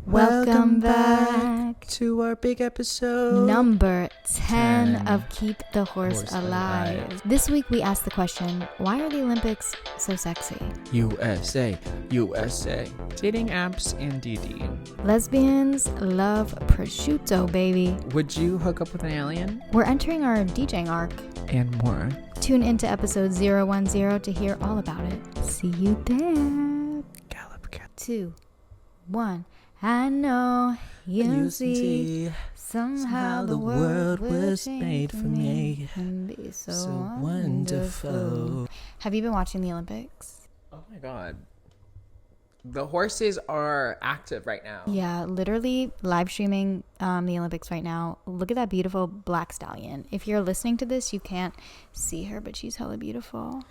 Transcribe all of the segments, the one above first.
Welcome back to our big episode. Number 10 of Keep the Horse Alive. This week we asked the question, why are the Olympics so sexy? USA. Dating apps and DIDI. Lesbians love prosciutto, baby. Would you hook up with an alien? We're entering our DJing arc. And more. Tune into episode 010 to hear all about it. See you there. Gallop. 2, 1. I know you see somehow the world was made for me and be so wonderful. Have you been watching the Olympics? Oh my god. The horses are active right now. Yeah, literally live streaming the Olympics right now. Look at that beautiful black stallion. If you're listening to this, you can't see her, but she's hella beautiful.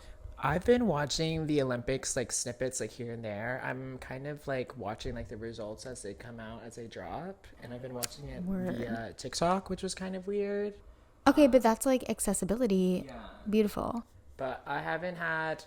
I've been watching the Olympics, like snippets, like here and there. I'm kind of like watching like the results as they come out, as they drop. And I've been watching it via TikTok, which was kind of weird. Okay, but that's like accessibility. Yeah. Beautiful. But I have had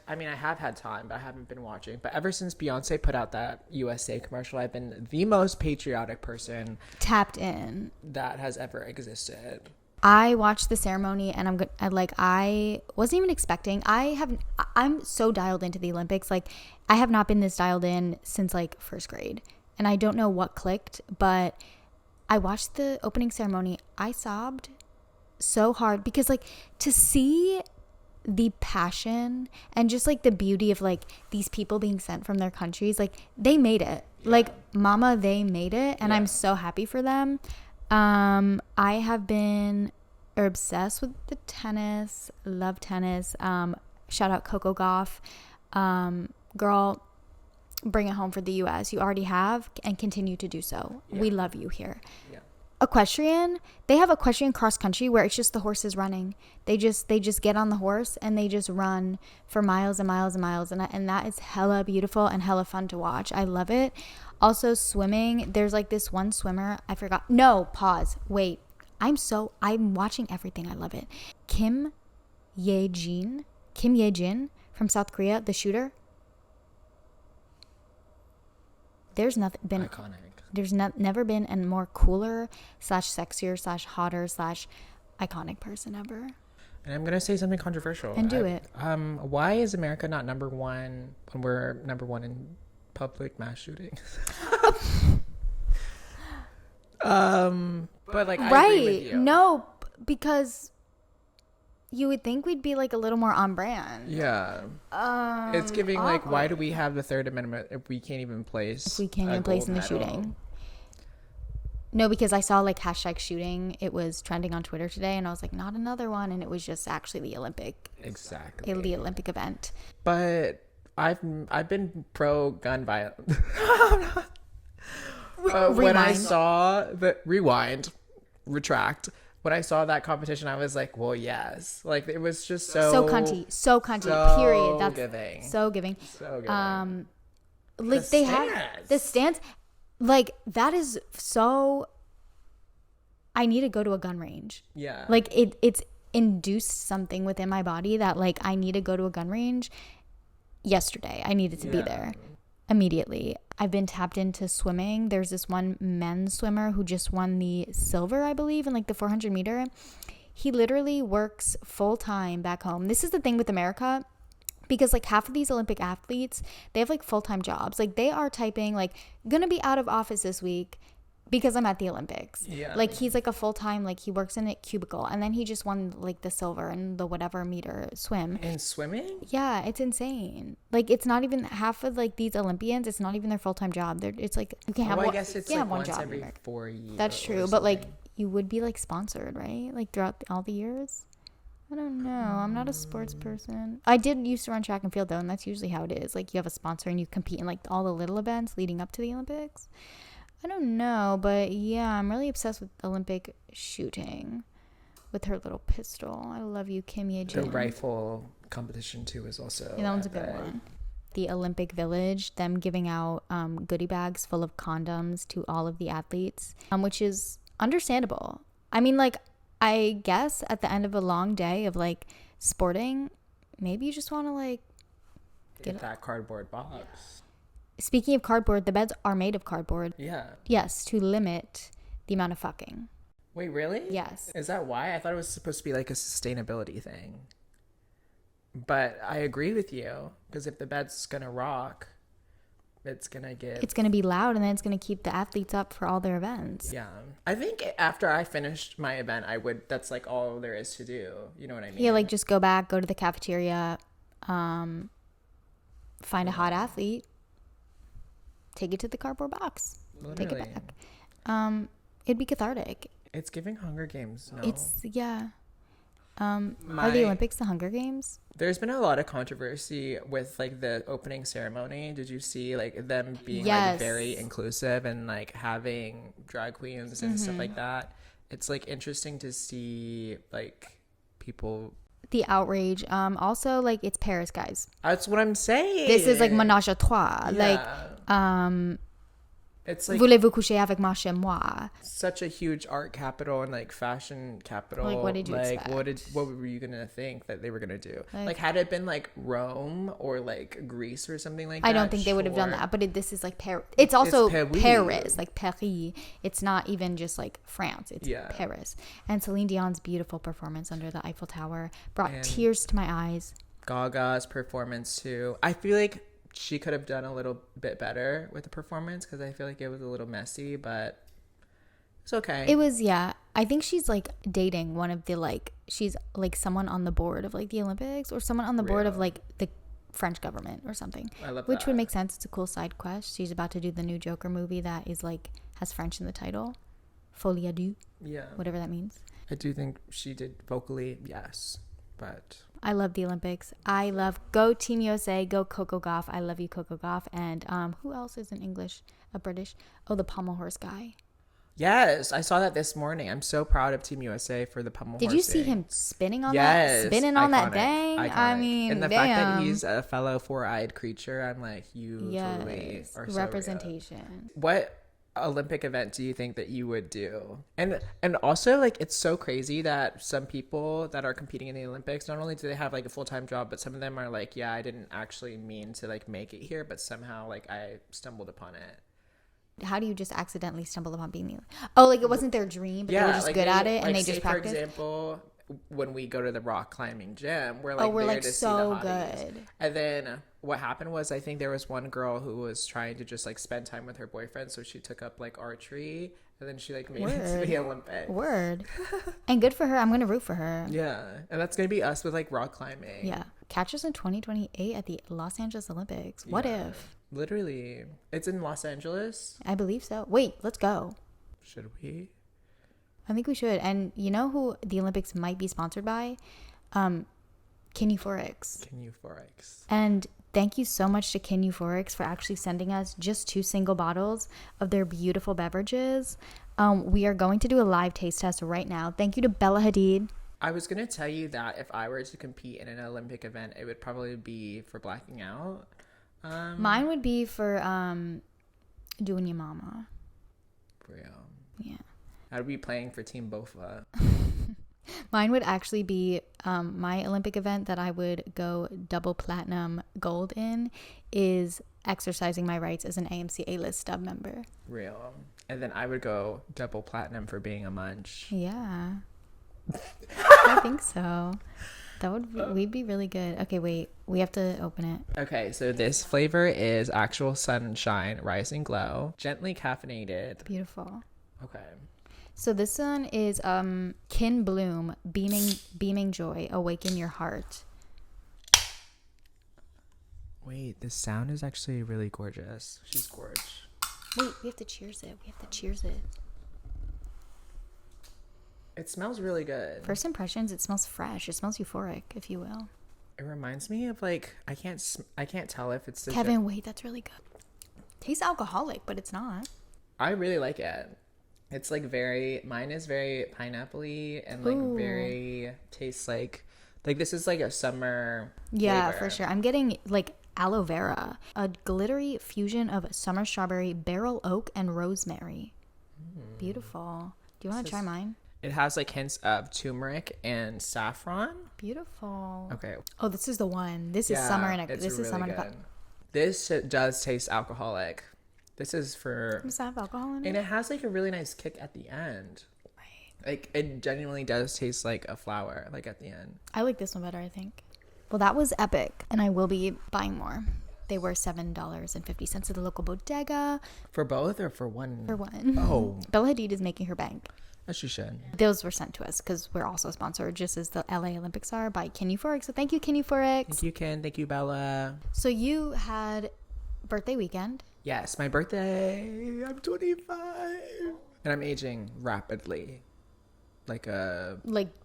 time, but I haven't been watching. But ever since Beyonce put out that USA commercial, I've been the most patriotic person tapped in that has ever existed. I watched the ceremony and I wasn't even expecting. I'm so dialed into the Olympics. Like, I have not been this dialed in since like first grade. And I don't know what clicked, but I watched the opening ceremony. I sobbed so hard because like to see the passion and just like the beauty of like these people being sent from their countries, like they made it. Yeah. Like, mama, they made it. And I'm so happy for them. I have been obsessed with the tennis, love tennis. Shout out Coco Goth. Girl, bring it home for the US. You already have and continue to do so. Yeah. We love you here. Yeah. Equestrian, they have equestrian cross country where it's just the horses running. They just get on the horse and they just run for miles and miles and miles. And that is hella beautiful and hella fun to watch. I love it. Also, swimming, there's like this one swimmer, I forgot. No, pause. Wait. I'm watching everything. I love it. Kim Ye-jin from South Korea, the shooter. There's nothing been iconic. There's never been a more cooler / sexier / hotter / iconic person ever. And I'm gonna say something controversial. And do it. Why is America not number one when we're number one in public mass shootings? But like, I agree with you. No, because you would think we'd be like a little more on brand. Yeah. It's giving like, why do we have the Third Amendment if we can't even place? If we can't even place in the shooting. No, because I saw like #shooting. It was trending on Twitter today, and I was like, not another one, and it was just actually the Olympic. Exactly. The Olympic event. But I've been pro gun violence. When I saw the retract. When I saw that competition, I was like, well, yes. Like, it was just so cunty, period. That's giving. So giving. So giving. Like they have the stance. Like, that is so. I need to go to a gun range. Yeah. Like it's induced something within my body that like I need to go to a gun range. Yesterday, I needed to be there immediately. I've been tapped into swimming. There's this one men's swimmer who just won the silver, I believe, in like the 400 meter. He literally works full time back home. This is the thing with America, because like half of these Olympic athletes, they have like full-time jobs. Like, they are typing like, gonna be out of office this week because I'm at the Olympics. Yeah. Like, he's like a full-time, like he works in a cubicle, and then he just won like the silver in the whatever meter swim. In swimming? Yeah, it's insane. Like, it's not even half of like these Olympians, it's not even their full-time job. It's like, you can't have I guess it's like have one once job every 4 years. That's true, but like you would be like sponsored, right? Like throughout all the years. I don't know. I'm not a sports person. I did used to run track and field though, and that's usually how it is. Like, you have a sponsor and you compete in like all the little events leading up to the Olympics. I don't know, but yeah, I'm really obsessed with Olympic shooting with her little pistol. I love you, Kim Ye-jin. The rifle competition too is also. Yeah, that one's a good one. The Olympic Village, them giving out goodie bags full of condoms to all of the athletes, which is understandable. I mean, like, I guess at the end of a long day of like sporting, maybe you just want to like get that cardboard box. speaking of cardboard, the beds are made of cardboard. Yeah. Yes, to limit the amount of fucking. Wait, really? Yes. Is that why? I thought it was supposed to be like a sustainability thing. But I agree with you, because if the bed's gonna rock, it's gonna be loud, and then it's gonna keep the athletes up for all their events. Yeah. I think after I finished my event, that's like all there is to do. You know what I mean? Yeah, like just go to the cafeteria, find a hot athlete, take it to the cardboard box. Literally. Take it back. It'd be cathartic. It's giving Hunger Games, no? Are the Olympics the Hunger Games? There's been a lot of controversy with like the opening ceremony. Did you see like them being like very inclusive and like having drag queens and stuff like that? It's like interesting to see like people. The outrage. Also, like, it's Paris, guys. That's what I'm saying. This is like ménage à trois. Yeah. Like, it's like, voulez-vous coucher avec moi chez moi? Such a huge art capital and like fashion capital. Like, what did you expect? What were you gonna think that they were gonna do? Like had it been like Rome or like Greece or something like that? I don't think they would have done that. But this is like Paris. It's also Paris, like Paris. It's not even just like France. It's Paris. And Celine Dion's beautiful performance under the Eiffel Tower brought tears to my eyes. Gaga's performance too. I feel like she could have done a little bit better with the performance, because I feel like it was a little messy, but it's okay. It was, yeah. I think she's like dating one of the like, she's like someone on the board of like the Olympics, or someone on the board of like the French government or something. I love Which that. would make sense. It's a cool side quest. She's about to do the new Joker movie that is like, has French in the title. Folie à deux. Yeah. Whatever that means. I do think she did vocally, yes. But I love the Olympics. I love go Team USA, go Coco Gauff. I love you, Coco Gauff. And who else is in English? A British? Oh, the pommel horse guy. Yes, I saw that this morning. I'm so proud of Team USA for the pommel horse. Did you see him spinning on that? Spinning on that thing? Iconic. I mean, and the fact that he's a fellow four-eyed creature, I'm like, you totally are so representation. Real. What Olympic event do you think that you would do? And also, like, it's so crazy that some people that are competing in the Olympics, not only do they have like a full-time job, but some of them are like, yeah, I didn't actually mean to like make it here, but somehow like I stumbled upon it. How do you just accidentally stumble upon being the... Oh, like it wasn't their dream, but they were just like good at it, and they just practiced? For example, when we go to the rock climbing gym, we're like, we're there like to so see the hotties. good. And then what happened was, I think there was one girl who was trying to just like spend time with her boyfriend, so she took up like archery, and then she like made it to the Olympics. And good for her. I'm gonna root for her. Yeah, and that's gonna be us with like rock climbing. Yeah, catch us in 2028 at the Los Angeles Olympics. What if? Literally, it's in Los Angeles. I believe so. Wait, let's go. Should we? I think we should. And you know who the Olympics might be sponsored by? KIN Euphorics. KIN Euphorics. And thank you so much to KIN Euphorics for actually sending us just 2 single bottles of their beautiful beverages. We are going to do a live taste test right now. Thank you to Bella Hadid. I was going to tell you that if I were to compete in an Olympic event, it would probably be for blacking out. Mine would be for doing your mama. Real. Yeah. I'd be playing for Team Bofa. Mine would actually be my Olympic event that I would go double platinum gold in is exercising my rights as an AMC A-list stub member. Real. And then I would go double platinum for being a munch. Yeah. I think so. That would be, we'd be really good. Okay, wait. We have to open it. Okay, so this flavor is actual sunshine, rising glow, gently caffeinated. Beautiful. Okay. So this one is KIN Bloom, beaming joy, awaken your heart. Wait, this sound is actually really gorgeous. She's gorgeous. Wait, we have to cheers it. It smells really good. First impressions, it smells fresh. It smells euphoric, if you will. It reminds me of like, I can't tell if it's Kevin, wait, that's really good. Tastes alcoholic, but it's not. I really like it. It's like mine is very pineapple-y and like very tastes like this is like a summer Yeah, flavor. for sure. I'm getting like aloe vera, a glittery fusion of summer strawberry, barrel oak, and rosemary. Beautiful. Do you want to try mine? It has like hints of turmeric and saffron. Beautiful. Okay. Oh, this is the one. This is summer and it's this is really summer. good. This does taste alcoholic. This is for... Does that have alcohol in it? And it has like a really nice kick at the end. Right. Like it genuinely does taste like a flower, like at the end. I like this one better, I think. Well, that was epic, and I will be buying more. They were $7.50 at the local bodega. For both or for one? For one. Oh. Bella Hadid is making her bank. As she should. Those were sent to us because we're also sponsored, just as the LA Olympics are, by KIN Euphorics. So thank you, KIN Euphorics. Thank you, Ken. Thank you, Bella. So you had birthday weekend. Yes, my birthday. I'm 25. And I'm aging rapidly. Like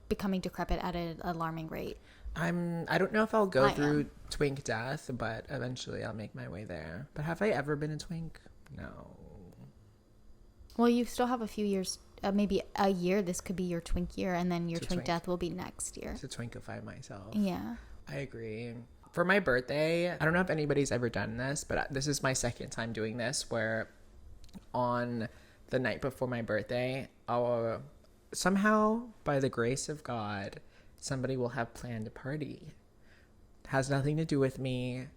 becoming decrepit at an alarming rate. I don't know if I'll go through twink death, but eventually I'll make my way there. But have I ever been a twink? No. Well, you still have a few years, maybe a year. This could be your twink year, and then your twink death will be next year. To twinkify myself. Yeah. I agree. For my birthday, I don't know if anybody's ever done this, but this is my second time doing this, where on the night before my birthday, I'll somehow, by the grace of God, somebody will have planned a party. It has nothing to do with me,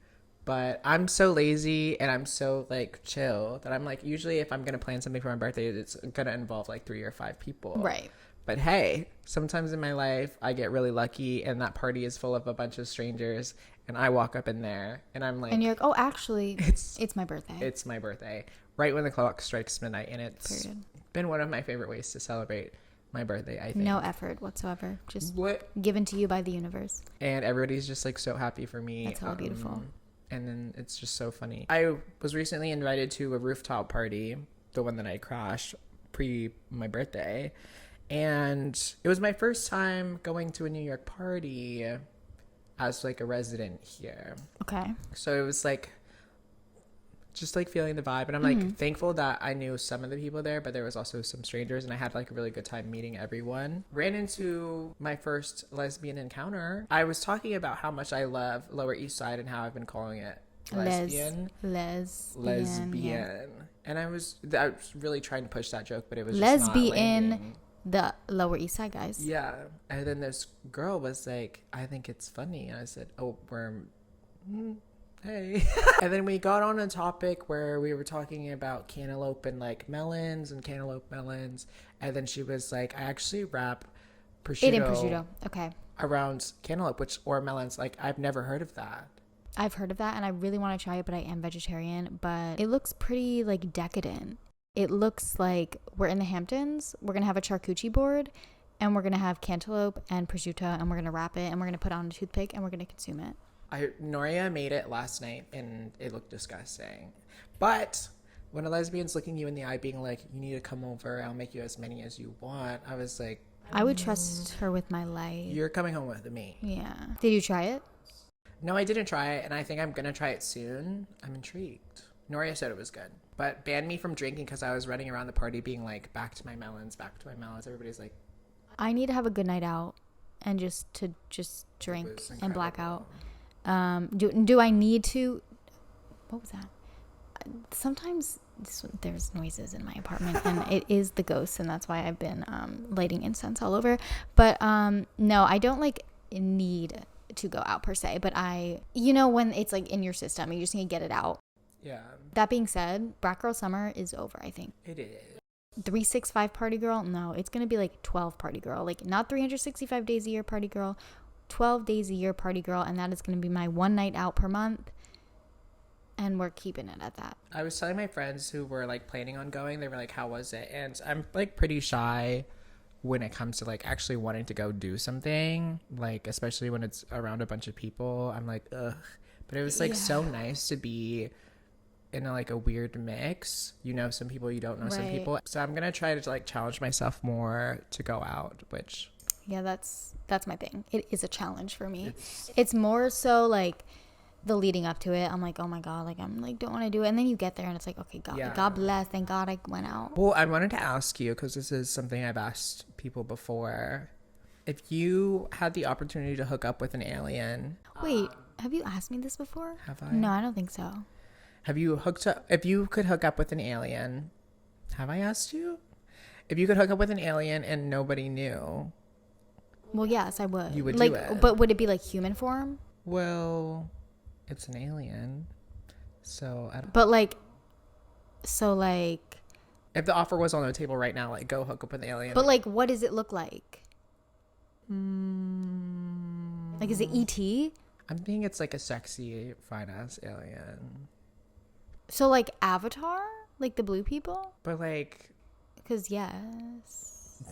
but I'm so lazy and I'm so like chill that I'm like, usually if I'm gonna plan something for my birthday, it's gonna involve like 3 or 5 people. Right. But hey, sometimes in my life I get really lucky and that party is full of a bunch of strangers and I walk up in there and I'm like, and you're like, oh, actually it's my birthday. It's my birthday. Right when the clock strikes midnight, and it's been one of my favorite ways to celebrate my birthday, I think. No effort whatsoever. Just given to you by the universe. And everybody's just like so happy for me. That's hella beautiful. And then it's just so funny. I was recently invited to a rooftop party, the one that I crashed pre my birthday. And it was my first time going to a New York party as like a resident here. Okay. So it was like just like feeling the vibe, and I'm like thankful that I knew some of the people there, but there was also some strangers, and I had like a really good time meeting everyone. Ran into my first lesbian encounter. I was talking about how much I love Lower East Side and how I've been calling it lesbian. Yeah. And I was really trying to push that joke, but it was lesbian. Just not the Lower East Side guys. Yeah. And then this girl was like, I think it's funny. And I said, oh, hey. And then we got on a topic where we were talking about cantaloupe and like melons and cantaloupe melons. And then she was like, I actually wrap prosciutto. Okay. Around cantaloupe, or melons. Like, I've never heard of that. I've heard of that and I really want to try it, but I am vegetarian. But it looks pretty like decadent. It looks like we're in the Hamptons. We're going to have a charcuterie board and we're going to have cantaloupe and prosciutto and we're going to wrap it and we're going to put it on a toothpick and we're going to consume it. Noria made it last night and it looked disgusting. But when a lesbian's looking you in the eye being like, you need to come over, I'll make you as many as you want, I was like, I would trust her with my life. You're coming home with me. Yeah. Did you try it? No, I didn't try it, and I think I'm going to try it soon. I'm intrigued. Noria said it was good, but banned me from drinking because I was running around the party being like, back to my melons, back to my melons. Everybody's like, I need to have a good night out and just drink and black out. Do I need to? What was that? Sometimes there's noises in my apartment and it is the ghosts, and that's why I've been lighting incense all over. But no, I don't like need to go out per se, but when it's like in your system, you just need to get it out. Yeah. That being said, Brat Girl Summer is over, I think. It is. 365 party girl? No, it's gonna be like 12 party girl. Like not 365 days a year party girl, 12 days a year party girl, and that is gonna be my one night out per month. And we're keeping it at that. I was telling my friends who were like planning on going, they were like, how was it? And I'm like pretty shy when it comes to like actually wanting to go do something, like especially when it's around a bunch of people. I'm like, ugh. But it was like so nice to be in a weird mix. Some people, you don't know some people. So I'm gonna try to like challenge myself more to go out, which that's my thing. It is a challenge for me. It's more so like the leading up to it, I'm like, oh my god, like I'm like don't want to do it, and then you get there and it's like, okay, God bless, thank God I went out. Well, I wanted to ask you, because this is something I've asked people before, if you had the opportunity to hook up with an alien. Wait, have you asked me this before? Have I? No, I don't think so. Have you hooked up? If you could hook up with an alien, have I asked you? If you could hook up with an alien and nobody knew. Well, yes, I would. You would do it. But would it be like human form? Well, it's an alien. So I don't. But like, so like, If the offer was on the table right now, like go hook up with an alien. but like, what does it look like? Like, is it ET? I'm thinking it's like a sexy, fine ass alien. So like Avatar, like the blue people? But like, Because yes.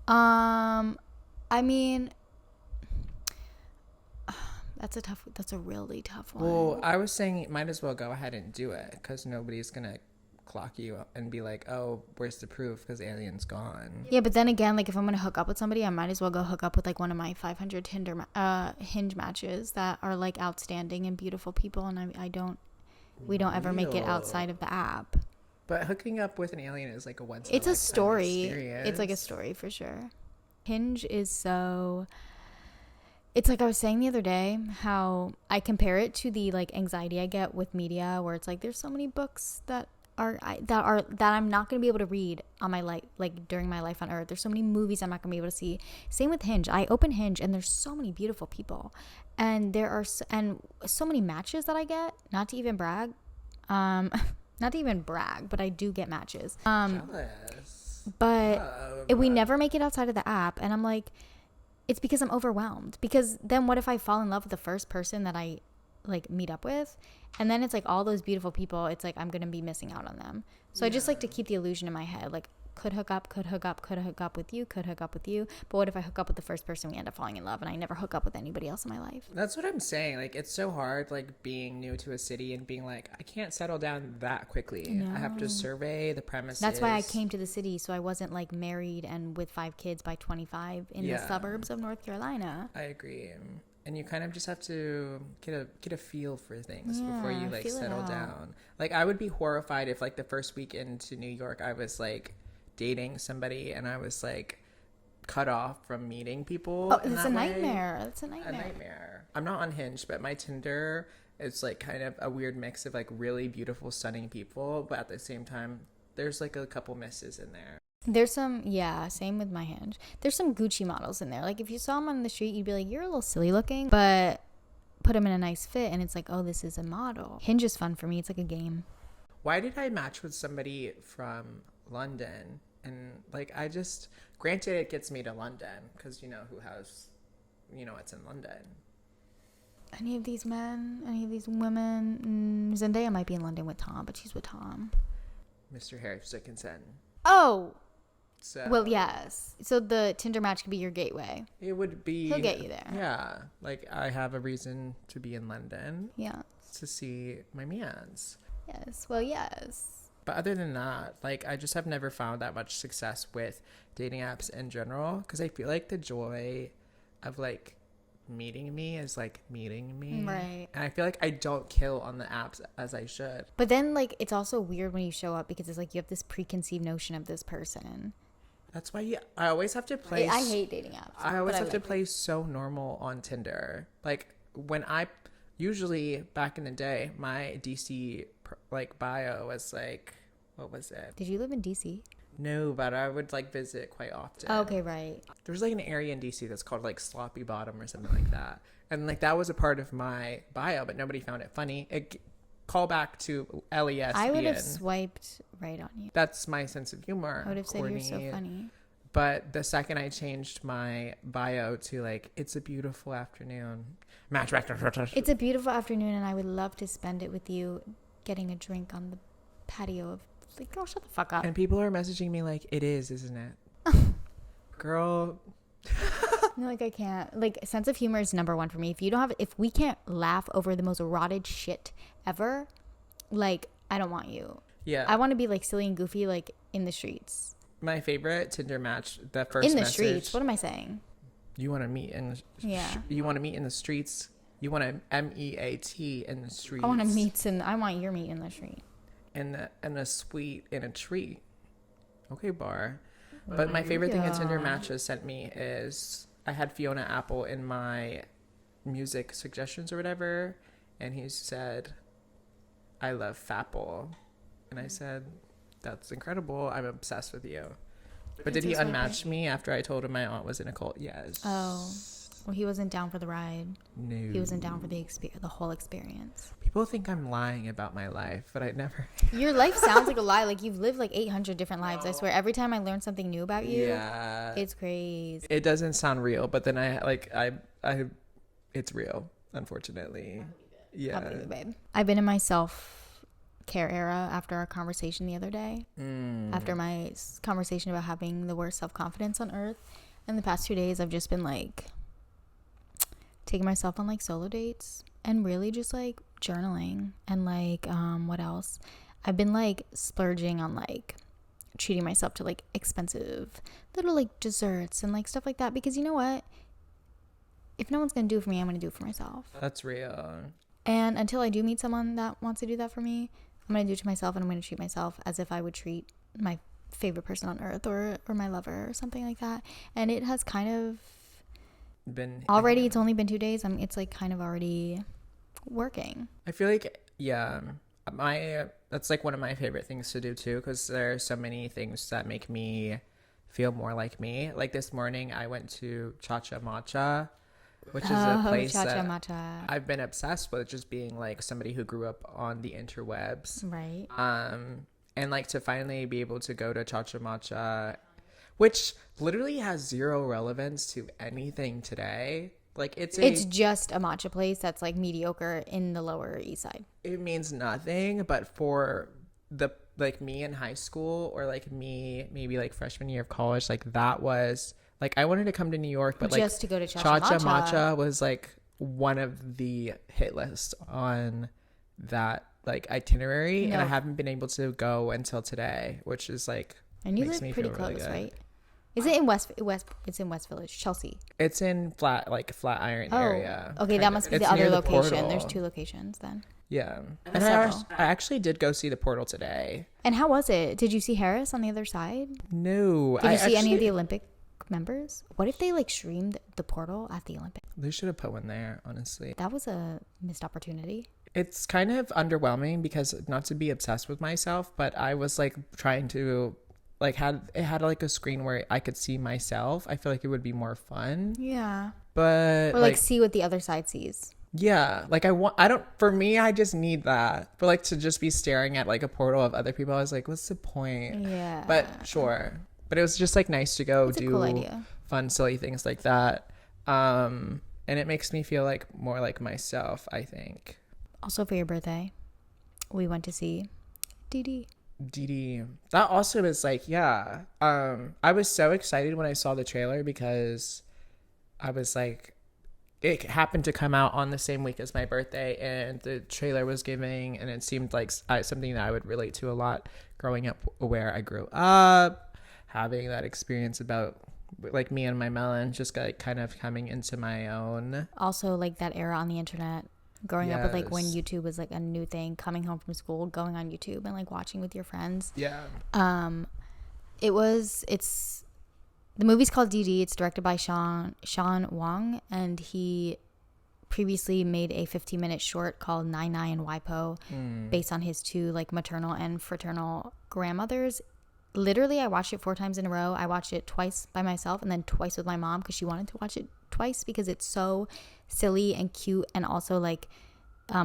I mean, that's a really tough one. well, I was saying might as well go ahead and do it because nobody's gonna clock you and be like, oh, where's the proof? Because alien's gone. Yeah, but then again, like if I'm gonna hook up with somebody, I might as well go hook up with like one of my 500 Hinge matches that are like outstanding and beautiful people, and we don't ever make it outside of the app. But hooking up with an alien is like a once. It's a story. Experience. It's like a story for sure. Hinge is so. It's like I was saying the other day how I compare it to the like anxiety I get with media, where it's like there's so many books that I'm not going to be able to read on my life, like during my life on Earth. There's so many movies I'm not going to be able to see. Same with Hinge. I open Hinge and there's so many beautiful people, and there are so many matches that I get. Not to even brag, but I do get matches. Jealous. But we never make it outside of the app, and I'm like, it's because I'm overwhelmed. Because then what if I fall in love with the first person that I like meet up with, and then it's like all those beautiful people, it's like I'm gonna be missing out on them. So I just like to keep the illusion in my head, like could hook up with you, but what if I hook up with the first person, we end up falling in love, and I never hook up with anybody else in my life? That's what I'm saying. Like it's so hard, like being new to a city and being like, I can't settle down that quickly. No. I have to survey the premises. That's why I came to the city, so I wasn't like married and with 5 kids by 25 in the suburbs of North Carolina. I agree. And you kind of just have to get a feel for things before you like settle down. Like I would be horrified if like the first week into New York I was like dating somebody and I was like cut off from meeting people. Oh, it's a nightmare. It's a nightmare. I'm not on Hinge, but my Tinder is like kind of a weird mix of like really beautiful, stunning people, but at the same time there's like a couple misses in there. There's some, same with my Hinge. There's some Gucci models in there. Like, if you saw them on the street, you'd be like, you're a little silly looking. But put them in a nice fit, and it's like, oh, this is a model. Hinge is fun for me. It's like a game. Why did I match with somebody from London? And, like, granted, it gets me to London, because you know what's in London. Any of these men, any of these women. Zendaya might be in London with Tom, but she's with Tom. Mr. Harry Dickinson. Oh! So, well, yes. So the Tinder match could be your gateway. It would be. He'll get you there. Yeah. Like, I have a reason to be in London. Yeah. To see my mans. Yes. Well, yes. But other than that, like, I just have never found that much success with dating apps in general. Because I feel like the joy of, like, meeting me is, like, meeting me. Right. And I feel like I don't kill on the apps as I should. But then, like, it's also weird when you show up because it's like you have this preconceived notion of this person. That's why I always have to play. I hate dating apps. I always have to play so normal on Tinder. Like when usually back in the day, my DC like bio was like, what was it? Did you live in DC? No, but I would like visit quite often. Okay, right. There was like an area in DC that's called like Sloppy Bottom or something like that. And like that was a part of my bio, but nobody found it funny. Call back to LES. I would have swiped right on you. That's my sense of humor. I would have said you're so funny. But the second I changed my bio to like, it's a beautiful afternoon. It's a beautiful afternoon and I would love to spend it with you getting a drink on the patio of like, girl, shut the fuck up. And people are messaging me like, it is, isn't it? Girl. No, like I can't. Like sense of humor is number one for me. If we can't laugh over the most rotted shit ever, like I don't want you. Yeah. I want to be like silly and goofy, like in the streets. My favorite Tinder match, the first in the message, streets. What am I saying? You want to meet in you want to meet in the streets. You want to MEAT in the streets. I want your meet in the street. In a suite in a tree. Okay, bar. But my favorite thing a Tinder match has sent me is I had Fiona Apple in my music suggestions or whatever, and he said, I love Fapple. And I said, that's incredible. I'm obsessed with you. But did he unmatch me after I told him my aunt was in a cult? Yes. Oh. Well, he wasn't down for the ride. No. He wasn't down for the whole experience. People think I'm lying about my life, but I never. Your life sounds like a lie. Like, you've lived like 800 different lives. I swear. Every time I learn something new about you, it's crazy. It doesn't sound real, but then I it's real, unfortunately. Yeah. I'll believe it, babe. I've been in my self-care era after our conversation the other day. After my conversation about having the worst self-confidence on earth. In the past 2 days, I've just been like taking myself on like solo dates and really just like journaling and like what else? I've been like splurging on like treating myself to like expensive little like desserts and like stuff like that, because you know what? If no one's gonna do it for me, I'm gonna do it for myself. That's real. And until I do meet someone that wants to do that for me, I'm gonna do it to myself, and I'm gonna treat myself as if I would treat my favorite person on earth or my lover or something like that. And it has kind of been already, it's only been 2 days. It's like kind of already working. I feel like, yeah, that's like one of my favorite things to do too, because there are so many things that make me feel more like me. Like this morning I went to Cha-Cha Matcha, which is a place that Matcha. I've been obsessed with, just being like somebody who grew up on the interwebs. Right. And like to finally be able to go to Cha-Cha Matcha, which literally has zero relevance to anything today. Like it's just a matcha place that's like mediocre in the Lower East Side. It means nothing, but for the like me in high school, or like me maybe like freshman year of college, like that was like I wanted to come to New York, but like just to go to Cha-Cha Matcha was like one of the hit lists on that like itinerary, and I haven't been able to go until today, which is like, and you live pretty close, really, right? Is it in West? It's in West Village, Chelsea. It's in Flatiron area. Okay, that must be the other location. There's 2 locations then. Yeah, and I actually did go see the Portal today. And how was it? Did you see Harris on the other side? No. Did you see any of the Olympic members? What if they like streamed the Portal at the Olympics? They should have put one there, honestly. That was a missed opportunity. It's kind of underwhelming because, not to be obsessed with myself, but I was like trying to like had like a screen where I could see myself. I feel like it would be more fun. Yeah. But or like see what the other side sees. Yeah, like for me, I just need that. But like to just be staring at like a portal of other people, I was like, what's the point? Yeah. But sure. But it was just like nice to go do cool fun, silly things like that. And it makes me feel like more like myself, I think. Also for your birthday, we went to see DIDI. That also is like, yeah. I was so excited when I saw the trailer because I was like, it happened to come out on the same week as my birthday, and the trailer was giving, and it seemed like something that I would relate to a lot growing up where I grew up, having that experience about like me and my melon just like kind of coming into my own. Also like that era on the internet. Growing up with like when YouTube was like a new thing, coming home from school, going on YouTube and like watching with your friends. Yeah. The movie's called DIDI. It's directed by Sean Wong, and he previously made a 15-minute short called Nai Nai and Waipo, based on his 2 like maternal and fraternal grandmothers. Literally, I watched it 4 times in a row. I watched it twice by myself and then twice with my mom because she wanted to watch it twice because it's so silly and cute, and also like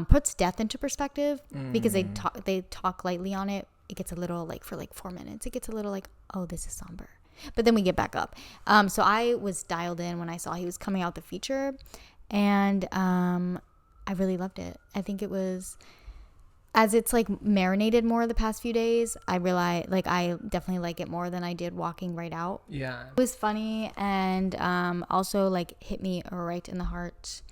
puts death into perspective because they talk lightly on it. It gets a little like for like 4 minutes. It gets a little like, oh, this is somber. But then we get back up. So I was dialed in when I saw he was coming out the feature, and I really loved it. I think it was, as it's like marinated more the past few days, I realized like I definitely like it more than I did walking right out. Yeah. It was funny, and also like hit me right in the heart,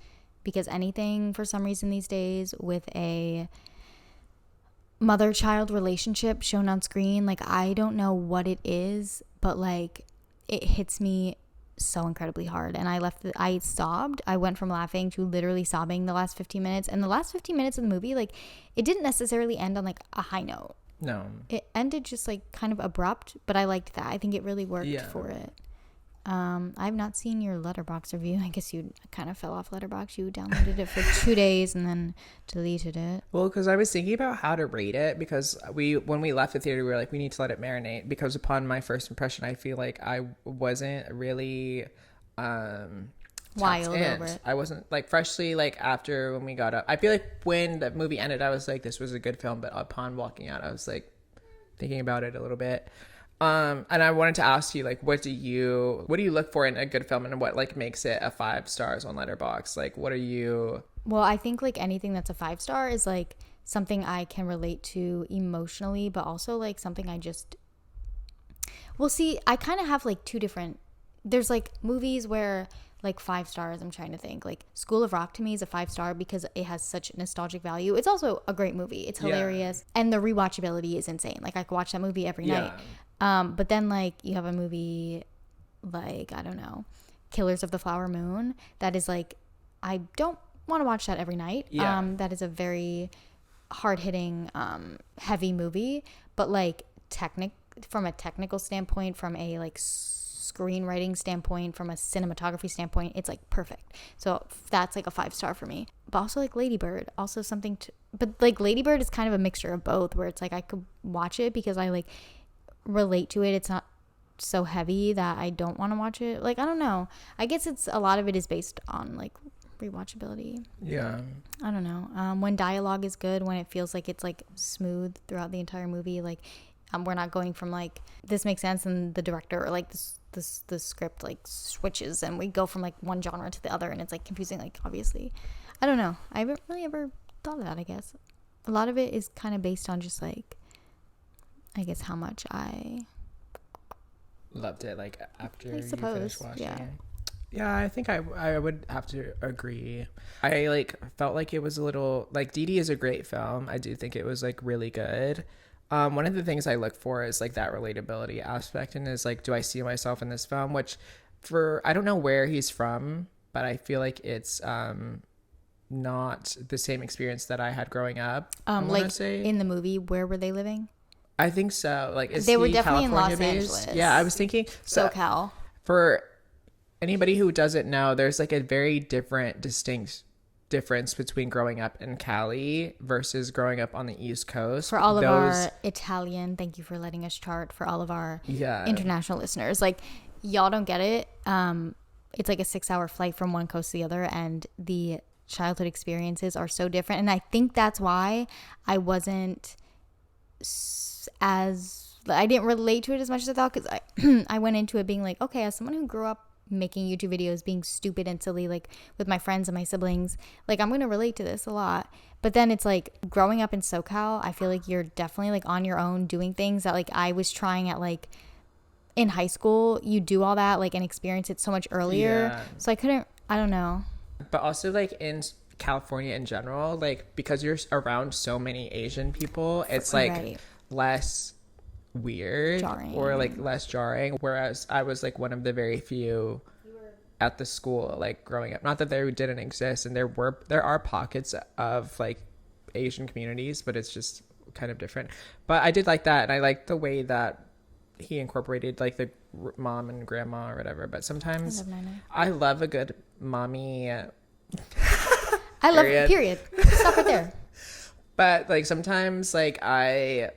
because anything for some reason these days with a mother-child relationship shown on screen, like I don't know what it is, but like it hits me so incredibly hard, and I sobbed. I went from laughing to literally sobbing the last 15 minutes, and the last 15 minutes of the movie, like it didn't necessarily end on like a high note. No, it ended just like kind of abrupt, but I liked that. I think it really worked for it. I've not seen your Letterboxd review. I guess you kind of fell off Letterboxd. You downloaded it for 2 days and then deleted it. Well, because I was thinking about how to rate it, because when we left the theater, we were like, we need to let it marinate, because upon my first impression, I feel like I wasn't really wild in. over it. I wasn't like freshly like after when we got up. I feel like when the movie ended, I was like, this was a good film. But upon walking out, I was like thinking about it a little bit. And I wanted to ask you, like, what do you look for in a good film, and what like makes it a 5 stars on Letterboxd? Like, what are you? Well, I think like anything that's a 5-star is like something I can relate to emotionally, but also like something I just. Well, see, I kind of have like two different. There's like movies where like 5 stars. I'm trying to think. Like School of Rock to me is a 5-star because it has such nostalgic value. It's also a great movie. It's hilarious, and the rewatchability is insane. Like I could watch that movie every night. But then like you have a movie like, I don't know, Killers of the Flower Moon, that is like, I don't want to watch that every night. That is a very hard-hitting heavy movie, but like from a technical standpoint, from a like screenwriting standpoint, from a cinematography standpoint, it's like perfect. So that's like a 5-star for me. But also like Lady Bird, also something to, but like Lady Bird is kind of a mixture of both, where it's like I could watch it because I like relate to it. It's not so heavy that I don't want to watch it. Like, I don't know, I guess it's a lot of it is based on like rewatchability. I don't know, when dialogue is good, when it feels like it's like smooth throughout the entire movie, like we're not going from like this makes sense and the director or like the script like switches and we go from like one genre to the other and it's like confusing. Like obviously, I don't know, I haven't really ever thought of that. I guess a lot of it is kind of based on just like, I guess, how much I loved it, like after I suppose, you finished watching yeah. it. Yeah, I think I would have to agree. I like felt like it was a little like DIDI is a great film. I do think it was like really good. One of the things I look for is like that relatability aspect, and is like, do I see myself in this film? Which I don't know where he's from, but I feel like it's not the same experience that I had growing up. Like in the movie, where were they living? I think so. Like, they were definitely California in Los based? Angeles. Yeah, I was thinking SoCal. For anybody who doesn't know, there's like a very distinct difference between growing up in Cali versus growing up on the East Coast. For all of our Italian, thank you for letting us chart. For all of our international listeners, like, y'all don't get it. It's like a 6-hour flight from one coast to the other, and the childhood experiences are so different. And I think that's why I wasn't I didn't relate to it as much as I thought, because I went into it being like, okay, as someone who grew up making YouTube videos, being stupid and silly, like with my friends and my siblings, like I'm gonna relate to this a lot. But then it's like growing up in SoCal, I feel like you're definitely like on your own doing things that like I was trying at like in high school. You do all that like and experience it so much earlier. So I don't know. But also like in California in general, like because you're around so many Asian people, it's like less weird or like less jarring, whereas I was like one of the very few at the school like growing up. Not that they didn't exist, and there are pockets of like Asian communities, but it's just kind of different. But I did like that, and I liked the way that he incorporated like the mom and grandma or whatever. But sometimes I love a good mommy. I love it, period. Stop right there. But like sometimes like I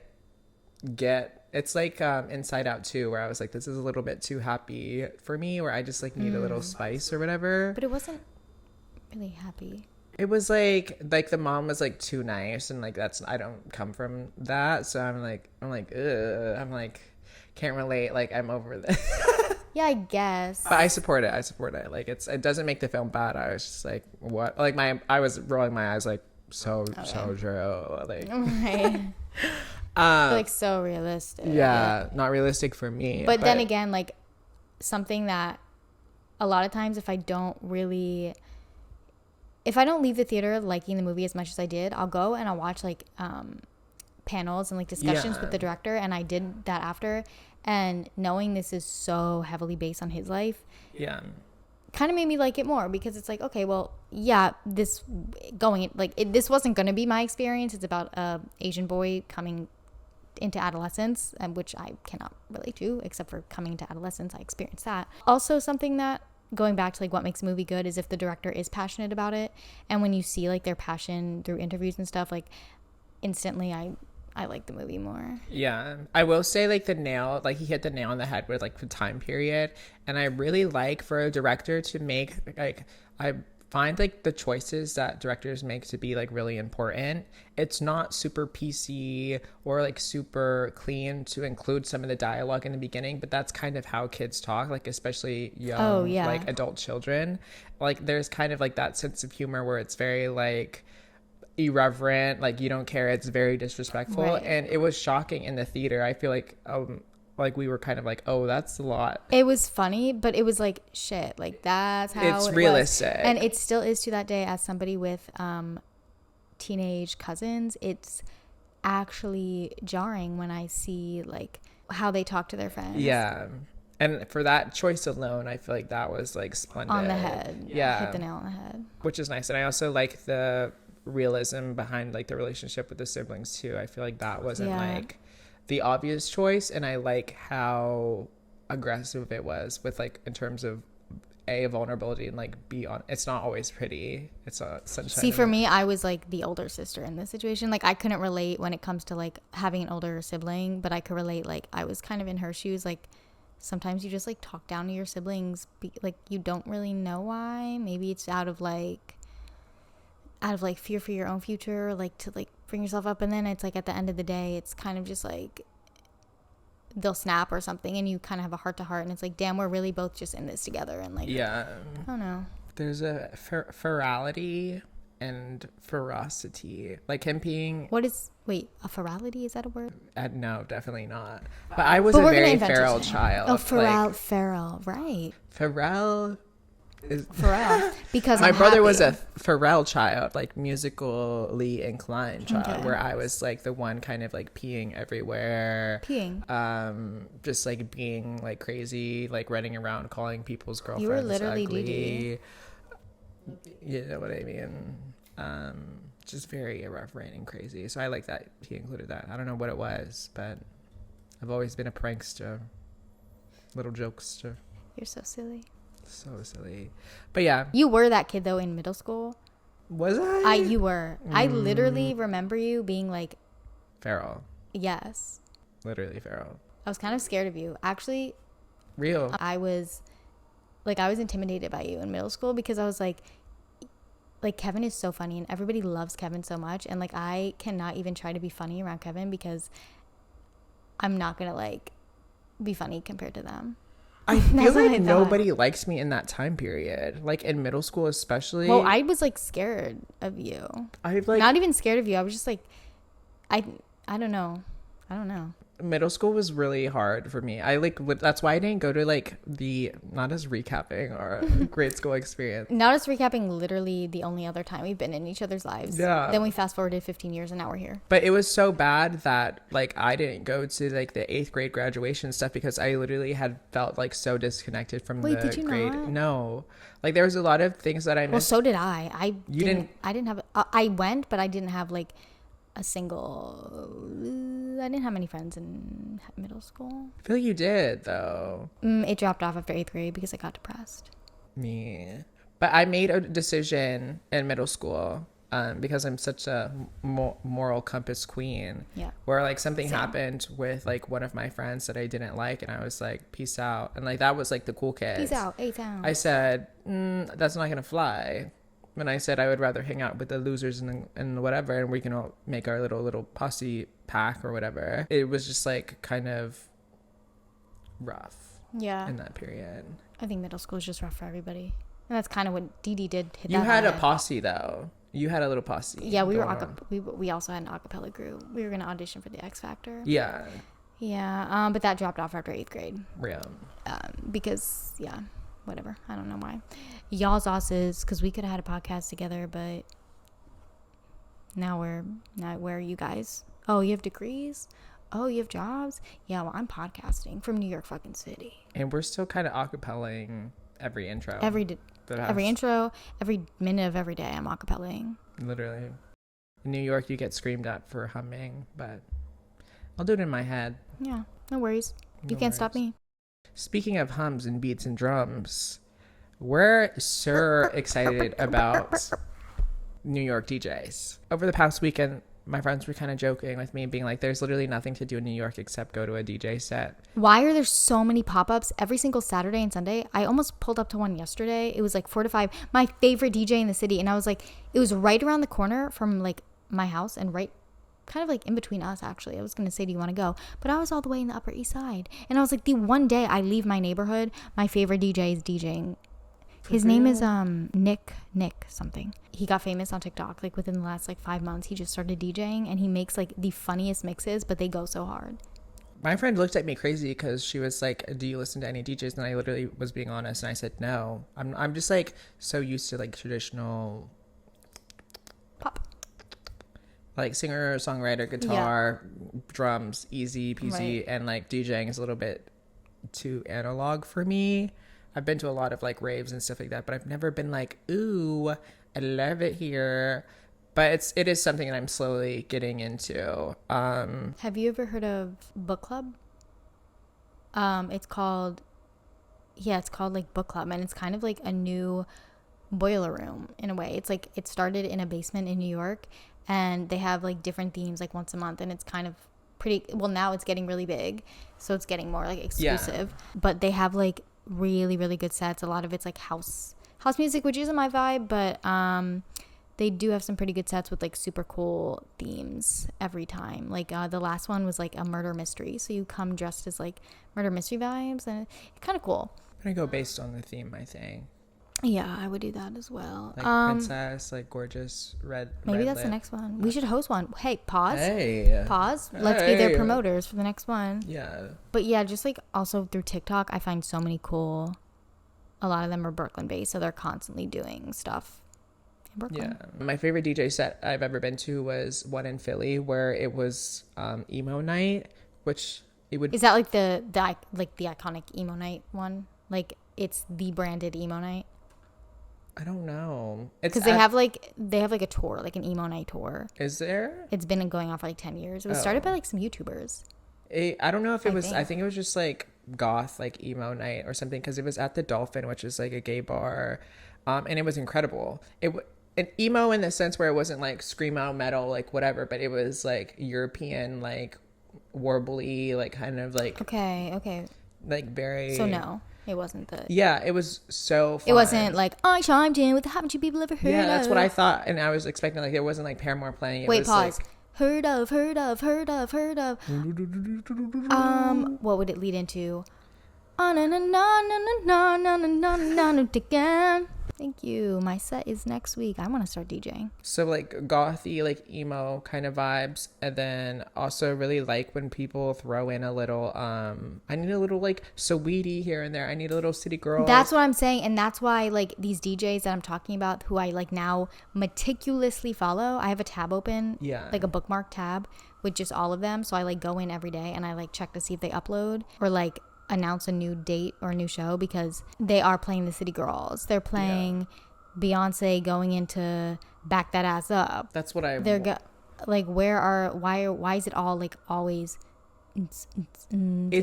get, it's like Inside Out 2, where I was like, this is a little bit too happy for me, where I just like need a little spice or whatever. But it wasn't really happy. It was like the mom was like too nice, and like I don't come from that, so I'm like ugh. I'm like, can't relate, like I'm over this. Yeah, I guess. But I support it. Like it doesn't make the film bad. I was just like, what? Like I was rolling my eyes like so true. Like right. Like so realistic. Yeah, not realistic for me. But then again, like something that a lot of times if I don't leave the theater liking the movie as much as I did, I'll go and I'll watch like panels and like discussions with the director, and I did that after. And knowing this is so heavily based on his life, kind of made me like it more, because it's like, okay, well, yeah, this wasn't going to be my experience. It's about a Asian boy coming into adolescence, which I cannot relate to, except for coming into adolescence. I experienced that. Also, something that, going back to like what makes a movie good, is if the director is passionate about it. And when you see like their passion through interviews and stuff, like instantly I I like the movie more. Yeah, I will say like he hit the nail on the head with like the time period, and I really like for a director to make like I find like the choices that directors make to be like really important. It's not super PC or like super clean to include some of the dialogue in the beginning, but that's kind of how kids talk, like especially young like adult children. Like there's kind of like that sense of humor where it's very like irreverent, like you don't care, it's very disrespectful, right. And it was shocking in the theater. I feel like we were kind of like, oh, that's a lot. It was funny, but it was like shit, like that's how it's realistic was. And it still is to that day. As somebody with teenage cousins, it's actually jarring when I see like how they talk to their friends. Yeah, and for that choice alone, I feel like that was like splendid. On the head. Yeah, hit the nail on the head, which is nice. And I also like the realism behind like the relationship with the siblings too. I feel like that wasn't like the obvious choice, and I like how aggressive it was with like in terms of vulnerability and like it's not always pretty. It's not sunshine. See, for me, I was like the older sister in this situation. Like I couldn't relate when it comes to like having an older sibling, but I could relate. Like I was kind of in her shoes. Like sometimes you just like talk down to your siblings, like you don't really know why. Maybe it's out of fear for your own future, like to like bring yourself up, and then it's like at the end of the day it's kind of just like they'll snap or something and you kind of have a heart to heart, and it's like, damn, we're really both just in this together. And like, I don't know, there's a ferality and ferocity, like him being a ferality, is that a word? No, definitely not, but I was a very feral child. Feral, right? Pharrell because my brother was a Pharrell child, like musically inclined child, where I was like the one kind of like peeing everywhere, just like being like crazy, like running around calling people's girlfriends. You were literally DIDI. You know what I mean? Just very irreverent and crazy. So I like that he included that. I don't know what it was, but I've always been a prankster, little jokester. You're so silly. So silly. But yeah, you were that kid though in middle school. Was I? You were. I literally remember you being like feral. Yes, literally feral. I was kind of scared of you, actually. Real. I was intimidated by you in middle school because I was like Kevin is so funny and everybody loves Kevin so much, and like I cannot even try to be funny around Kevin because I'm not gonna like be funny compared to them. I feel like nobody likes me in that time period, like in middle school especially. Well, I was like scared of you. Not even scared of you. I was just like, I don't know. Middle school was really hard for me. That's why I didn't go to like not as recapping our grade school experience. Not as recapping, literally the only other time we've been in each other's lives. Yeah. Then we fast forwarded 15 years and now we're here. But it was so bad that like I didn't go to like the 8th grade graduation stuff because I literally had felt like so disconnected from the did you grade. Not? No. Like there was a lot of things that I missed. Well, so did I. I didn't have I went, but I didn't have like I didn't have many friends in middle school. I feel like you did though. It dropped off after 8th grade because I got depressed. Me. But I made a decision in middle school because I'm such a moral compass queen. Yeah. Where like something happened with like one of my friends that I didn't like, and I was like, peace out. And like that was like the cool kids. Peace out, A-town. I said, that's not gonna fly. When I said I would rather hang out with the losers and whatever, and we can all make our little posse pack or whatever. It was just like kind of rough. Yeah. In that period. I think middle school is just rough for everybody. And that's kind of what DIDI did. You had a posse though. You had a little posse. Yeah, we also had an acapella group. We were going to audition for the X Factor. Yeah. Yeah. But that dropped off after 8th grade. Yeah. Because, yeah. Whatever. I don't know why. Y'all's asses, because we could have had a podcast together, but now where are you guys? Oh, you have degrees? Oh, you have jobs? Yeah, well, I'm podcasting from New York fucking City. And we're still kind of acapellaing every intro. Every intro, every minute of every day, I'm acapellaing. Literally. In New York, you get screamed at for humming, but I'll do it in my head. Yeah, no worries. You can't stop me. Speaking of hums and beats and drums, we're so excited about New York DJs. Over the past weekend, my friends were kind of joking with me, being like, there's literally nothing to do in New York except go to a DJ set. Why are there so many pop-ups every single Saturday and Sunday? I almost pulled up to one yesterday. It was like 4 to 5. My favorite DJ in the city. And I was like, it was right around the corner from like my house and right kind of like in between us, actually. I was going to say, do you want to go? But I was all the way in the Upper East Side. And I was like, the one day I leave my neighborhood, my favorite DJ is DJing. His name is Nick something. He got famous on TikTok like within the last like 5 months. He just started DJing and he makes like the funniest mixes, but they go so hard. My friend looked at me crazy because she was like, do you listen to any DJs? And I literally was being honest and I said no. I'm just like so used to like traditional Pop. Like singer, songwriter, guitar, drums, easy peasy, and like DJing is a little bit too analog for me. I've been to a lot of like raves and stuff like that, but I've never been like, ooh, I love it here. But it is something that I'm slowly getting into. Have you ever heard of Book Club? It's called like Book Club, and it's kind of like a new boiler room in a way. It's like it started in a basement in New York, and they have like different themes like once a month, and it's kind of pretty, well, now it's getting really big, so it's getting more like exclusive. But they have like really, really good sets. A lot of it's like house music, which isn't my vibe, but they do have some pretty good sets with like super cool themes every time. Like the last one was like a murder mystery, so you come dressed as like murder mystery vibes, and it's kind of cool. I'm gonna go based on the theme, I think. Yeah, I would do that as well. Like princess, like gorgeous red. Maybe red that's lip. the next one. We should host one. Hey, pause. Pause. Let's be their promoters for the next one. Yeah. But yeah, just like also through TikTok, I find so many cool. A lot of them are Brooklyn based, so they're constantly doing stuff in Brooklyn. Yeah. My favorite DJ set I've ever been to was one in Philly where it was emo night, which it would. Is that like the iconic emo night one? Like it's the branded emo night? I don't know. Because they have like a tour, like an emo night tour. Is there? It's been going on for like 10 years. It was started by like some YouTubers. I don't know if it was. I think it was just like Goth, like emo night or something, because it was at the Dolphin, which is like a gay bar, and it was incredible. An emo in the sense where it wasn't like screamo metal, like whatever, but it was like European, like warbly, like kind of like okay, like very. So no. It wasn't it was so fun. It wasn't like, I chimed in with the haven't you people ever heard of? Yeah, that's what I thought. And I was expecting like, there wasn't like Paramore playing. Wait, pause. Like, heard of. What would it lead into? Thank you. My set is next week. I want to start DJing. So like gothy, like emo kind of vibes, and then also really like when people throw in a little I need a little like sweetie here and there. I need a little city girl. That's what I'm saying, and that's why like these DJs that I'm talking about, who I like now meticulously follow. I have a tab open, like a bookmark tab with just all of them. So I like go in every day and I like check to see if they upload or like announce a new date or a new show, because they are playing the City Girls. They're playing Beyonce going into Back That Ass Up. That's what I. Like why is it all like always? It's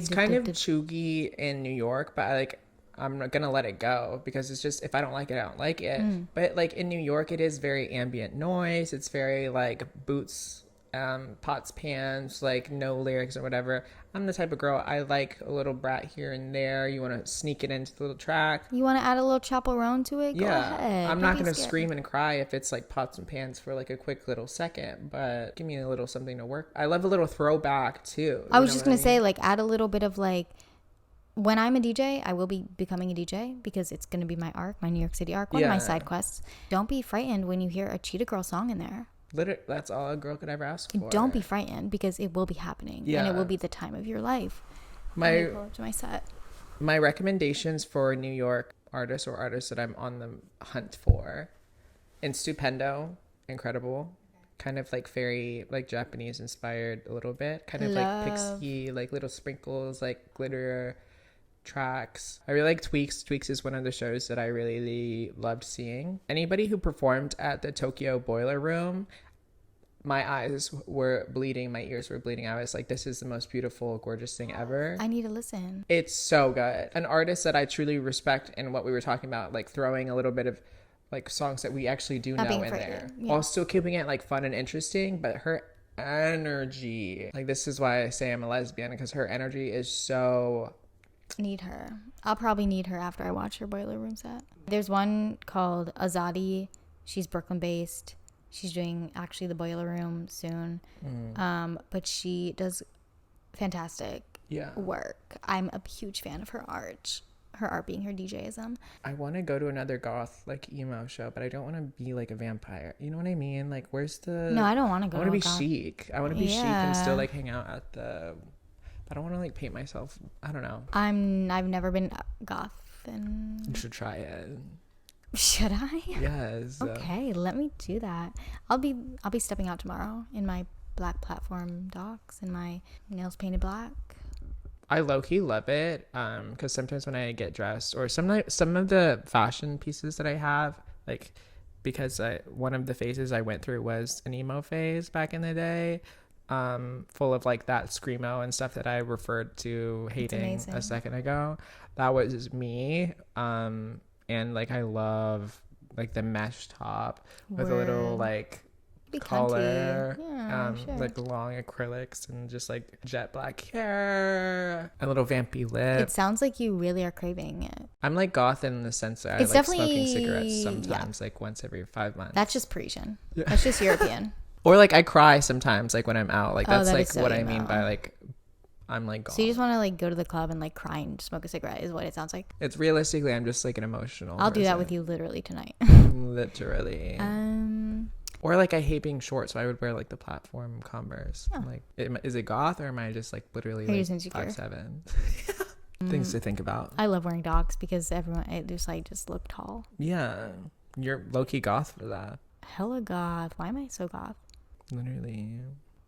kind of chuggy in New York, but like I'm not gonna let it go because it's just, if I don't like it, I don't like it. But like in New York, it is very ambient noise. It's very like boots, pots, pans, like no lyrics or whatever. I'm the type of girl, I like a little brat here and there. You want to sneak it into the little track. You want to add a little chaperone to it? Go ahead. I'm not going to scream and cry if it's like pots and pans for like a quick little second, but give me a little something to work. I love a little throwback too. I was just going to say, like, add a little bit of like, when I'm a DJ, I will be becoming a DJ because it's going to be my arc, my New York City arc, one of my side quests. Don't be frightened when you hear a Cheetah Girl song in there. Literally, that's all a girl could ever ask for. Don't be frightened because it will be happening, and it will be the time of your life. My to my set. My recommendations for New York artists or artists that I'm on the hunt for: Stupendo, incredible, kind of like very like Japanese inspired a little bit, kind of like pixie, like little sprinkles, like glitter tracks. I really like Tweaks. Tweaks is one of the shows that I really loved seeing. Anybody who performed at the Tokyo Boiler Room, my eyes were bleeding, my ears were bleeding. I was like, this is the most beautiful, gorgeous thing ever. I need to listen. It's so good. An artist that I truly respect, and what we were talking about, like throwing a little bit of like songs that we actually do know in there, while still keeping it like fun and interesting. But her energy. Like, this is why I say I'm a lesbian, because her energy is so... Need her. I'll probably need her after I watch her Boiler Room set. There's one called Azadi. She's Brooklyn based. She's doing actually the Boiler Room soon. But she does fantastic work. I'm a huge fan of her art. Her art being her DJism. I want to go to another goth like emo show, but I don't want to be like a vampire. You know what I mean? Like, where's the... No, I don't want to go. I want to be chic. I want to be chic and still like hang out at the... I don't want to like paint myself. I don't know. I've never been goth, and you should try it. Should I? Yes. Okay, let me do that. I'll be stepping out tomorrow in my black platform docs and my nails painted black. I low-key love it because sometimes when I get dressed, or some of the fashion pieces that I have, like, because one of the phases I went through was an emo phase back in the day, full of like that screamo and stuff that I referred to hating a second ago. That was me. And like I love like the mesh top with a little like collar, like long acrylics and just like jet black hair, a little vampy lip. It sounds like you really are craving it. I'm like goth in the sense that It's I like definitely smoking cigarettes sometimes, like once every 5 months. That's just Parisian. That's just European. Or like I cry sometimes, like when I'm out. Like that's that like is so what I mean by like I'm like goth. So you just want to like go to the club and like cry and smoke a cigarette is what it sounds like. It's realistically I'm just like an emotional I'll person. do that with you literally tonight. Literally. Or like I hate being short, so I would wear like the platform Converse. Like, is it goth or am I just like literally like 5'7"? Things to think about. I love wearing dogs because it just look tall. Yeah, you're low key goth for that. Hella goth. Why am I so goth? Literally,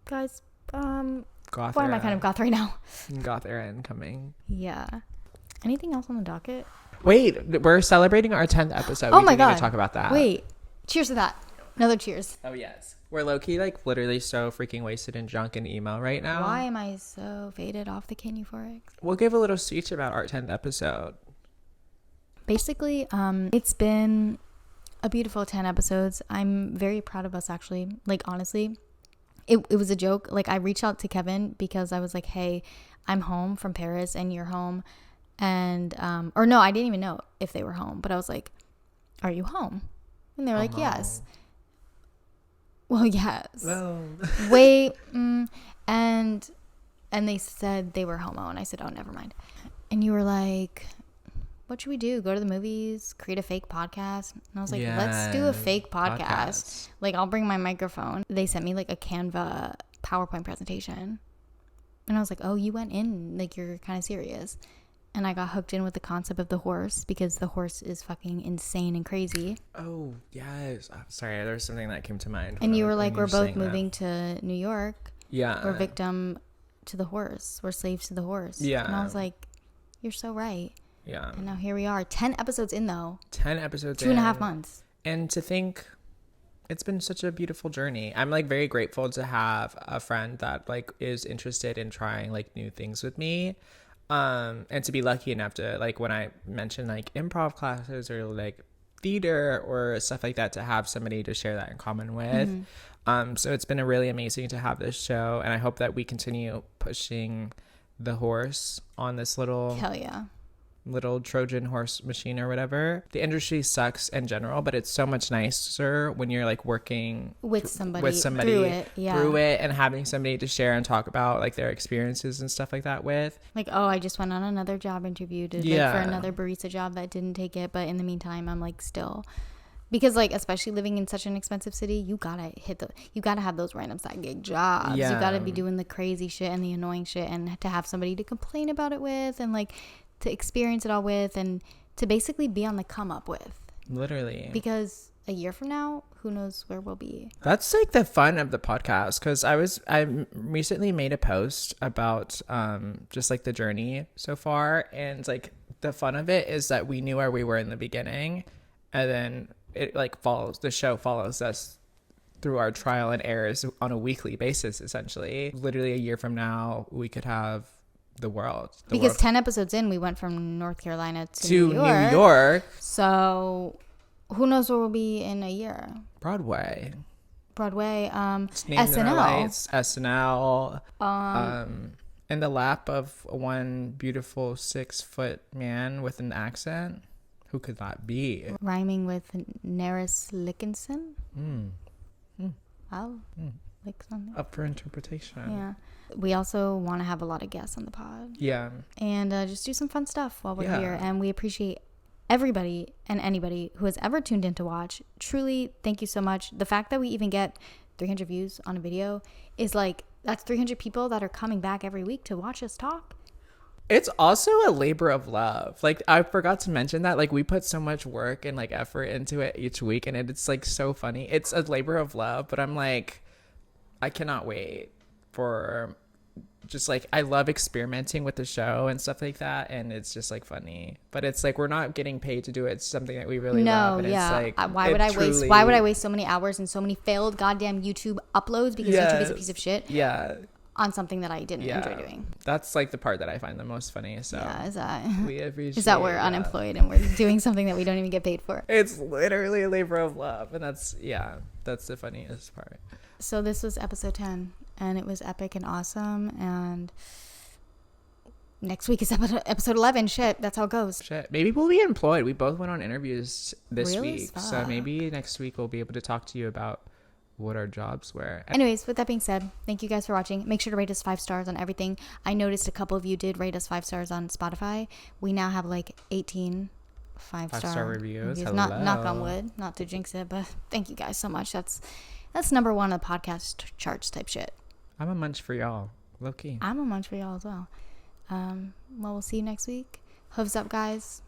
guys. Goth. Why am I kind of goth right now? Goth era incoming. Yeah. Anything else on the docket? Wait, we're celebrating our 10th episode. Oh we my god! Need to talk about that. Wait, cheers to that. Another cheers. Oh yes. We're low key like literally so freaking wasted and drunk and emo right now. Why am I so faded off the KIN Euphorics? We'll give a little speech about our 10th episode. Basically, it's been a beautiful 10 episodes. I'm very proud of us, actually. Like, honestly, it was a joke. Like, I reached out to Kevin because I was like, hey, I'm home from Paris and you're home. And, or no, I didn't even know if they were home. But I was like, are you home? And they were like, yes. Well, yes. Well. Wait. And they said they were homo. And I said, oh, never mind. And you were like... what should we do? Go to the movies? Create a fake podcast? And I was like, let's do a fake podcast. Like, I'll bring my microphone. They sent me like a Canva PowerPoint presentation. And I was like, oh, you went in. Like, you're kind of serious. And I got hooked in with the concept of the horse because the horse is fucking insane and crazy. Oh, yes. Oh, sorry, there was something that came to mind. And you were like, we're both moving to New York. Yeah. We're victim to the horse. We're slaves to the horse. Yeah. And I was like, you're so right. Yeah. And now here we are. 10 episodes in, though. 10 episodes 2.5 months. And to think it's been such a beautiful journey. I'm like very grateful to have a friend that like is interested in trying like new things with me. And to be lucky enough to like when I mentioned like improv classes or like theater or stuff like that, to have somebody to share that in common with. So it's been a really amazing to have this show, and I hope that we continue pushing the horse on this little little Trojan horse machine or whatever. The industry sucks in general, but it's so much nicer when you're like working with somebody through it and having somebody to share and talk about like their experiences and stuff like that with. Like, oh, I just went on another job interview for another barista job that didn't take it, but in the meantime I'm like still, because like especially living in such an expensive city, you gotta have those random side gig jobs. You gotta be doing the crazy shit and the annoying shit, and to have somebody to complain about it with, and like to experience it all with, and to basically be on the come up with. Literally. Because a year from now, who knows where we'll be. That's like the fun of the podcast, because I recently made a post about just like the journey so far, and like the fun of it is that we knew where we were in the beginning, and then it like the show follows us through our trial and errors on a weekly basis. Essentially, literally a year from now we could have the world. Because 10 episodes in, we went from North Carolina to New York. So who knows where we'll be in a year? Broadway. Broadway. It's named in SNL. LA. It's SNL. In the lap of one beautiful 6-foot man with an accent. Who could that be? Rhyming with Neris Lickinson. Wow. Like something. Up for interpretation. Yeah. We also want to have a lot of guests on the pod. Yeah. And just do some fun stuff while we're Yeah. here. And we appreciate everybody and anybody who has ever tuned in to watch. Truly, thank you so much. The fact that we even get 300 views on a video is like, that's 300 people that are coming back every week to watch us talk. It's also a labor of love. Like, I forgot to mention that. Like, we put so much work and like effort into it each week, and it's like so funny. It's a labor of love, but I'm like, I cannot wait for just like, I love experimenting with the show and stuff like that, and it's just like funny. But it's like, we're not getting paid to do it. It's something that we really love. And yeah. It's like, why would I waste so many hours and so many failed goddamn YouTube uploads because YouTube is a piece of shit? Yeah. On something that I didn't enjoy doing. That's like the part that I find the most funny. So yeah, we appreciate is that we're unemployed and we're doing something that we don't even get paid for. It's literally a labor of love, and that's the funniest part. So this was episode 10, and it was epic and awesome. And next week is episode 11. Shit, that's how it goes. Shit, maybe we'll be employed. We both went on interviews this Real week, so maybe next week we'll be able to talk to you about what our jobs were. Anyways, with that being said, thank you guys for watching. Make sure to rate us 5 stars on everything. I noticed a couple of you did rate us 5 stars on Spotify. We now have like 18 5-star reviews. Not knock on wood, not to jinx it, but thank you guys so much. That's number 1 on the podcast charts type shit. I'm a munch for y'all, low key. I'm a munch for y'all as well. Well, we'll see you next week. Hooves up, guys.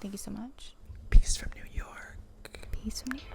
Thank you so much. Peace from New York. Peace from New York.